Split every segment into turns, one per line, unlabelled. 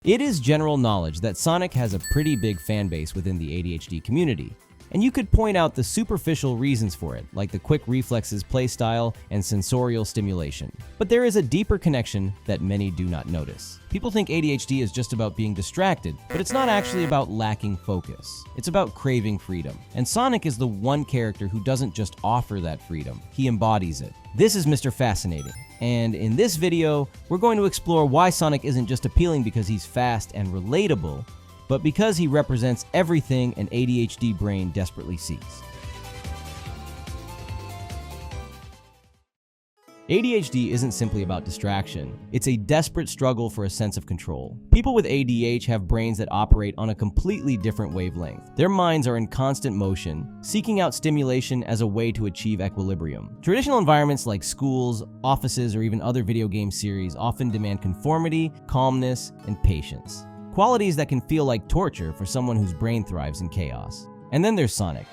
It is general knowledge that Sonic has a pretty big fan base within the ADHD community, and you could point out the superficial reasons for it, like the quick reflexes playstyle and sensorial stimulation. But there is a deeper connection that many do not notice. People think ADHD is just about being distracted, but it's not actually about lacking focus. It's about craving freedom. And Sonic is the one character who doesn't just offer that freedom, he embodies it. This is Mr. Fascinating. And in this video, we're going to explore why Sonic isn't just appealing because he's fast and relatable, but because he represents everything an ADHD brain desperately seeks. ADHD isn't simply about distraction. It's a desperate struggle for a sense of control. People with ADH have brains that operate on a completely different wavelength. Their minds are in constant motion, seeking out stimulation as a way to achieve equilibrium. Traditional environments like schools, offices, or even other video game series often demand conformity, calmness, and patience. Qualities that can feel like torture for someone whose brain thrives in chaos. And then there's Sonic.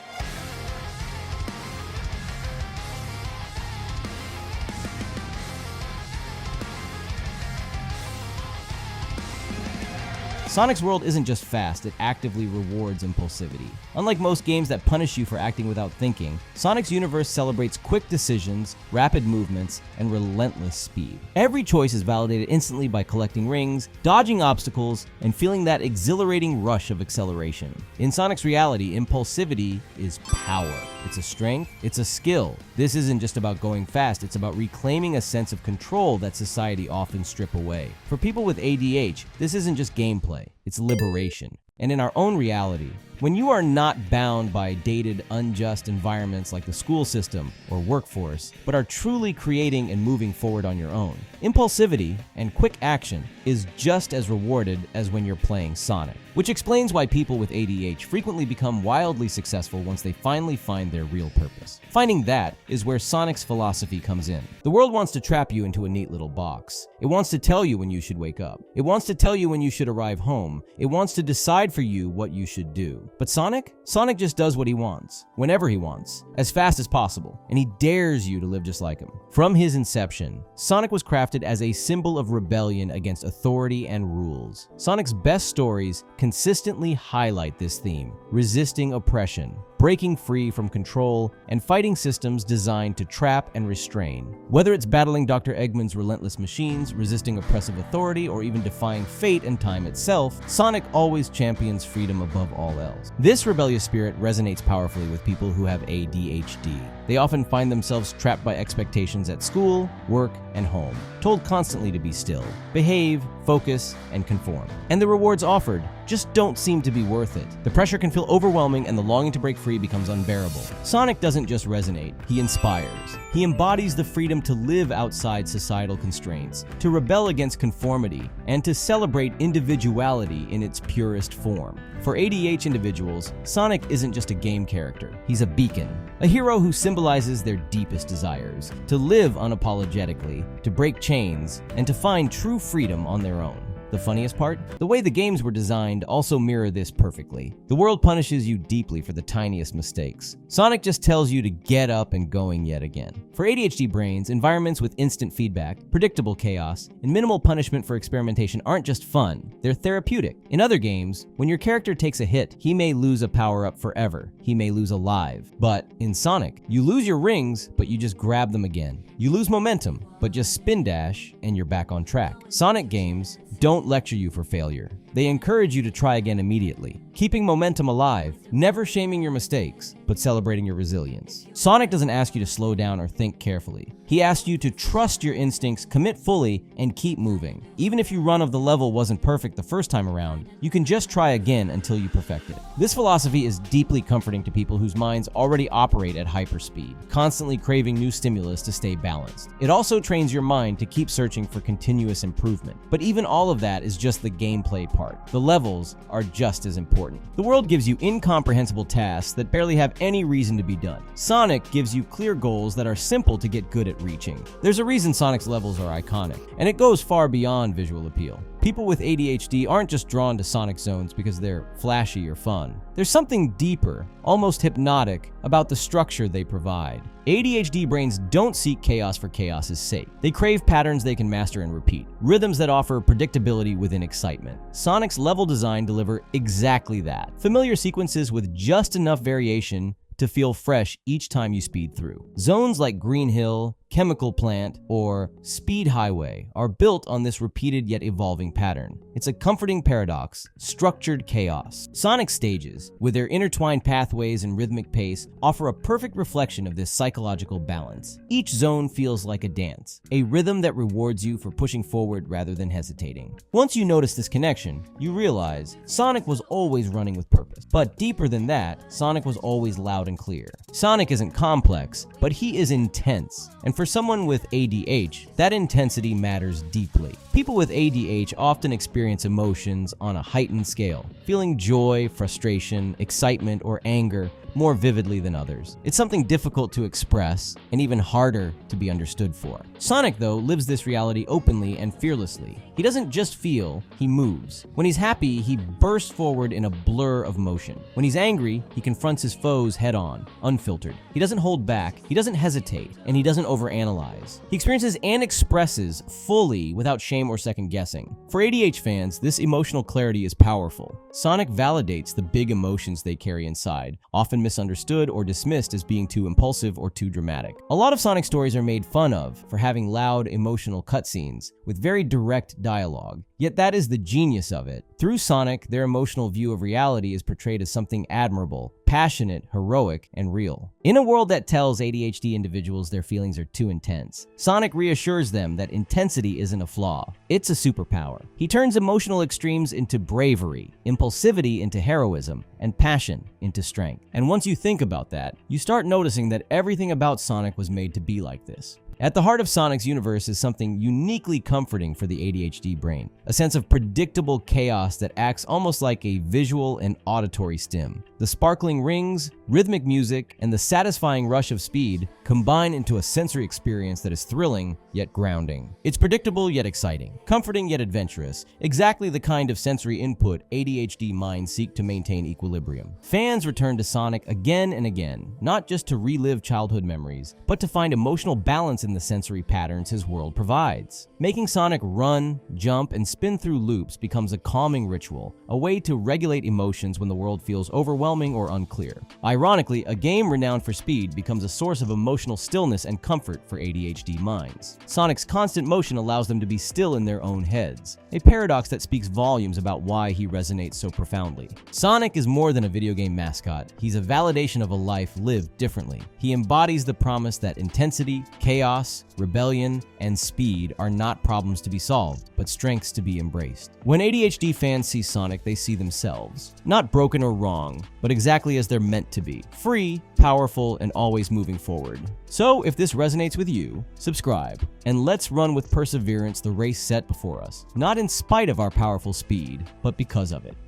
Sonic's world isn't just fast, it actively rewards impulsivity. Unlike most games that punish you for acting without thinking, Sonic's universe celebrates quick decisions, rapid movements, and relentless speed. Every choice is validated instantly by collecting rings, dodging obstacles, and feeling that exhilarating rush of acceleration. In Sonic's reality, impulsivity is power. It's a strength, it's a skill. This isn't just about going fast, it's about reclaiming a sense of control that society often strips away. For people with ADH, this isn't just gameplay, it's liberation. And in our own reality, when you are not bound by dated, unjust environments like the school system or workforce, but are truly creating and moving forward on your own, impulsivity and quick action is just as rewarded as when you're playing Sonic. Which explains why people with ADH frequently become wildly successful once they finally find their real purpose. Finding that is where Sonic's philosophy comes in. The world wants to trap you into a neat little box. It wants to tell you when you should wake up. It wants to tell you when you should arrive home. It wants to decide for you what you should do. But Sonic just does what he wants, whenever he wants, as fast as possible, and he dares you to live just like him. From his inception, Sonic was crafted as a symbol of rebellion against authority and rules. Sonic's best stories consistently highlight this theme, resisting oppression, breaking free from control, and fighting systems designed to trap and restrain. Whether it's battling Dr. Eggman's relentless machines, resisting oppressive authority, or even defying fate and time itself, Sonic always champions freedom above all else. This rebellious spirit resonates powerfully with people who have ADHD. They often find themselves trapped by expectations at school, work, and home, told constantly to be still, behave, focus, and conform. And the rewards offered just don't seem to be worth it. The pressure can feel overwhelming and the longing to break free becomes unbearable. Sonic doesn't just resonate, he inspires. He embodies the freedom to live outside societal constraints, to rebel against conformity, and to celebrate individuality in its purest form. For ADH individuals, Sonic isn't just a game character, he's a beacon, a hero who symbolizes their deepest desires, to live unapologetically, to break chains, and to find true freedom on their own. The funniest part? The way the games were designed also mirror this perfectly. The world punishes you deeply for the tiniest mistakes. Sonic just tells you to get up and going yet again. For ADHD brains, environments with instant feedback, predictable chaos, and minimal punishment for experimentation aren't just fun, they're therapeutic. In other games, when your character takes a hit, he may lose a power-up forever. He may lose a life. But in Sonic, you lose your rings, but you just grab them again. You lose momentum, but just spin dash and you're back on track. Sonic games don't lecture you for failure. They encourage you to try again immediately, keeping momentum alive, never shaming your mistakes, but celebrating your resilience. Sonic doesn't ask you to slow down or think carefully. He asks you to trust your instincts, commit fully, and keep moving. Even if your run of the level wasn't perfect the first time around, you can just try again until you perfect it. This philosophy is deeply comforting to people whose minds already operate at hyperspeed, constantly craving new stimulus to stay balanced. It also trains your mind to keep searching for continuous improvement. But even all of that is just the gameplay part. The levels are just as important. The world gives you incomprehensible tasks that barely have any reason to be done. Sonic gives you clear goals that are simple to get good at reaching. There's a reason Sonic's levels are iconic, and it goes far beyond visual appeal. People with ADHD aren't just drawn to Sonic zones because they're flashy or fun. There's something deeper, almost hypnotic, about the structure they provide. ADHD brains don't seek chaos for chaos's sake. They crave patterns they can master and repeat, rhythms that offer predictability within excitement. Sonic's level design deliver exactly that. Familiar sequences with just enough variation to feel fresh each time you speed through. Zones like Green Hill, Chemical Plant, or Speed Highway are built on this repeated yet evolving pattern. It's a comforting paradox, structured chaos. Sonic stages, with their intertwined pathways and rhythmic pace, offer a perfect reflection of this psychological balance. Each zone feels like a dance, a rhythm that rewards you for pushing forward rather than hesitating. Once you notice this connection, you realize Sonic was always running with purpose. But deeper than that, Sonic was always loud and clear. Sonic isn't complex, but he is intense. And for someone with ADHD, that intensity matters deeply. People with ADHD often experience emotions on a heightened scale, feeling joy, frustration, excitement, or anger more vividly than others. It's something difficult to express and even harder to be understood for. Sonic, though, lives this reality openly and fearlessly. He doesn't just feel, he moves. When he's happy, he bursts forward in a blur of motion. When he's angry, he confronts his foes head-on, unfiltered. He doesn't hold back, he doesn't hesitate, and he doesn't overanalyze. He experiences and expresses fully without shame or second guessing. For ADHD fans, this emotional clarity is powerful. Sonic validates the big emotions they carry inside, often misunderstood or dismissed as being too impulsive or too dramatic. A lot of Sonic stories are made fun of for having loud, emotional cutscenes with very direct dialogue. Yet that is the genius of it. Through Sonic, their emotional view of reality is portrayed as something admirable, passionate, heroic, and real. In a world that tells ADHD individuals their feelings are too intense, Sonic reassures them that intensity isn't a flaw, it's a superpower. He turns emotional extremes into bravery, impulsivity into heroism, and passion into strength. And once you think about that, you start noticing that everything about Sonic was made to be like this. At the heart of Sonic's universe is something uniquely comforting for the ADHD brain, a sense of predictable chaos that acts almost like a visual and auditory stim. The sparkling rings, rhythmic music, and the satisfying rush of speed combine into a sensory experience that is thrilling yet grounding. It's predictable yet exciting, comforting yet adventurous, exactly the kind of sensory input ADHD minds seek to maintain equilibrium. Fans return to Sonic again and again, not just to relive childhood memories, but to find emotional balance in the sensory patterns his world provides. Making Sonic run, jump, and spin through loops becomes a calming ritual, a way to regulate emotions when the world feels overwhelming or unclear. Ironically, a game renowned for speed becomes a source of emotional stillness and comfort for ADHD minds. Sonic's constant motion allows them to be still in their own heads, a paradox that speaks volumes about why he resonates so profoundly. Sonic is more than a video game mascot. He's a validation of a life lived differently. He embodies the promise that intensity, chaos, rebellion, and speed are not problems to be solved, but strengths to be embraced. When ADHD fans see Sonic, they see themselves. Not broken or wrong, but exactly as they're meant to be. Free, powerful, and always moving forward. So, if this resonates with you, subscribe, and let's run with perseverance the race set before us. Not in spite of our powerful speed, but because of it.